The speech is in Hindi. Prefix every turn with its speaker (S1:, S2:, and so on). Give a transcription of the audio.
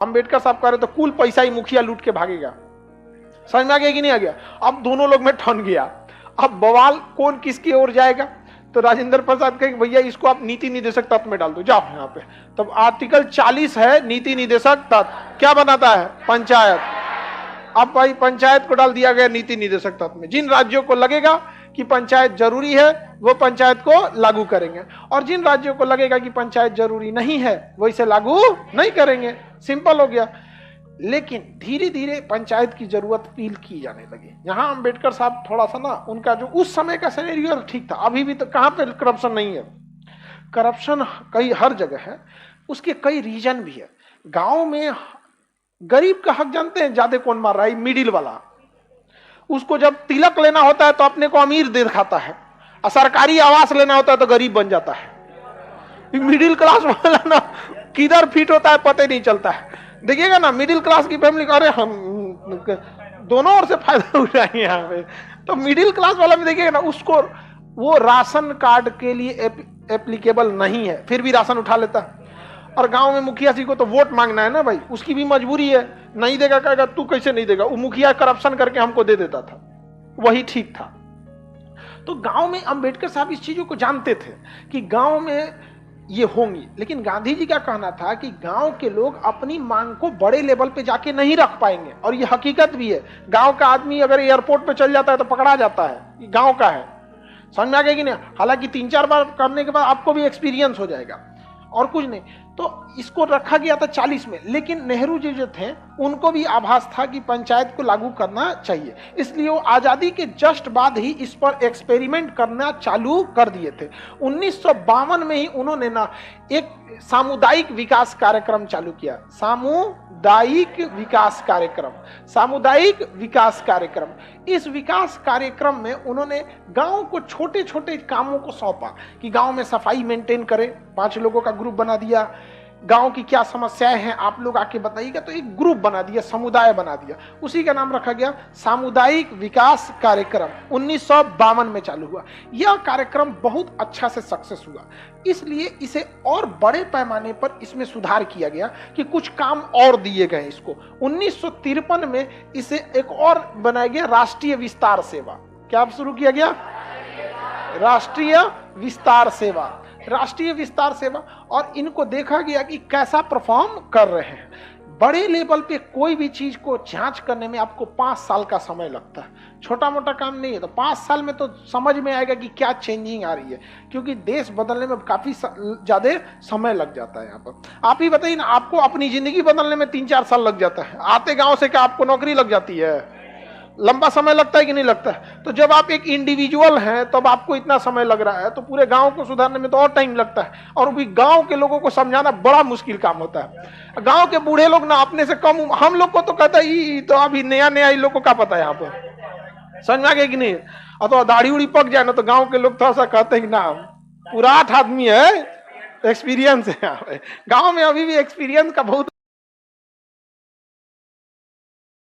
S1: अम्बेडकर साहब कह रहे तो कुल पैसा ही मुखिया लूट के भागेगा। समझ में आ गया कि नहीं आ गया? अब दोनों लोग में ठन गया। अब बवाल कौन किसकी ओर जाएगा? तो राजेंद्र प्रसाद कहे भैया इसको आप नीति निदेशक तत्व में डाल दो, जाओ यहाँ पे। तब आर्टिकल 40 है नीति निदेशक तत्व, क्या बनाता है? पंचायत। अब भाई पंचायत को डाल दिया गया नीति निदेशक तत्व में। जिन राज्यों को लगेगा कि पंचायत जरूरी है वो पंचायत को लागू करेंगे, और जिन राज्यों को लगेगा कि पंचायत जरूरी नहीं है वो इसे लागू नहीं करेंगे। सिंपल हो गया। लेकिन धीरे धीरे पंचायत की जरूरत फील की जाने लगी। यहां अंबेडकर साहब थोड़ा सा ना, उनका जो उस समय का सिनेरियो ठीक था। अभी भी तो कहां पे करप्शन नहीं है? करप्शन कई हर जगह है, उसके कई रीजन भी है। गांव में गरीब का हक जानते हैं ज्यादा कौन मार रहा है? मिडिल वाला। उसको जब तिलक लेना होता है तो अपने को अमीर दिखाता है, और सरकारी आवास लेना होता है तो गरीब बन जाता है। मिडिल क्लास वाला ना किधर फिट होता है पता ही नहीं चलता है। देखिएगा ना मिडिल क्लास की फैमिली का, अरे हम दोनों ओर से फायदा उठाएंगे यहाँ पे। तो मिडिल क्लास वाला भी देखिएगा ना, उसको वो राशन कार्ड के लिए एप्लीकेबल नहीं है, फिर भी राशन उठा लेता है। और गांव में मुखिया जी को तो वोट मांगना है ना भाई, उसकी भी मजबूरी है। नहीं देगा कहेगा तू कैसे नहीं देगा, वो मुखिया करप्शन करके हमको दे देता था, वही ठीक था। तो गांव में अंबेडकर साहब इस चीजों को जानते थे कि गांव में ये होंगी। लेकिन गांधी जी का कहना था कि गांव के लोग अपनी मांग को बड़े लेवल पे जाके नहीं रख पाएंगे, और ये हकीकत भी है। गांव का आदमी अगर एयरपोर्ट पे चल जाता है तो पकड़ा जाता है, ये गांव का है। समझ में आ गया कि नहीं? हालांकि 3-4 बार करने के बाद आपको भी एक्सपीरियंस हो जाएगा, और कुछ नहीं। तो इसको रखा गया था 40 में। लेकिन नेहरू जी जो थे उनको भी आभास था कि पंचायत को लागू करना चाहिए, इसलिए वो आजादी के जस्ट बाद ही इस पर एक्सपेरिमेंट करना चालू कर दिए थे। 1952 में ही उन्होंने ना एक सामुदायिक विकास कार्यक्रम चालू किया। सामुदायिक विकास कार्यक्रम, सामुदायिक विकास कार्यक्रम। इस विकास कार्यक्रम में उन्होंने गांव को छोटे छोटे कामों को सौंपा कि गांव में सफाई मेंटेन करें। 5 लोगों का ग्रुप बना दिया, गांव की क्या समस्याएं हैं आप लोग आके बताइएगा, तो एक ग्रुप बना दिया, समुदाय बना दिया। उसी का नाम रखा गया सामुदायिक विकास कार्यक्रम। 1952 में चालू हुआ। यह कार्यक्रम बहुत अच्छा से सक्सेस हुआ, इसलिए इसे और बड़े पैमाने पर इसमें सुधार किया गया कि कुछ काम और दिए गए इसको। 1953 में इसे एक और बनाया गया, राष्ट्रीय विस्तार सेवा। क्या शुरू किया गया? राष्ट्रीय विस्तार सेवा, राष्ट्रीय विस्तार सेवा। और इनको देखा गया कि कैसा परफॉर्म कर रहे हैं। बड़े लेवल पे कोई भी चीज को जांच करने में आपको 5 साल का समय लगता है, छोटा मोटा काम नहीं है। तो 5 साल में तो समझ में आएगा कि क्या चेंजिंग आ रही है, क्योंकि देश बदलने में काफी ज्यादा समय लग जाता है। यहाँ पर आप ही बताइए ना, आपको अपनी जिंदगी बदलने में 3-4 साल लग जाता है। आते गांव से क्या आपको नौकरी लग जाती है? लंबा समय लगता है कि नहीं लगता है? तो जब आप एक इंडिविजुअल हैं तब आपको इतना समय लग रहा है, तो पूरे गांव को सुधारने में तो और टाइम लगता है। और भी गांव के लोगों को समझाना बड़ा मुश्किल काम होता है। गांव के बूढ़े लोग ना अपने से कम, हम लोग को तो कहता है तो अभी नया नया इन लोग को क्या पता है यहाँ पर। समझ में आ गया कि नहीं? और तो दाढ़ी उड़ी पक जाए ना तो गाँव के लोग थोड़ा सा कहते हैं कि ना पूरा 8 आदमी है, एक्सपीरियंस है। गाँव में अभी भी एक्सपीरियंस का बहुत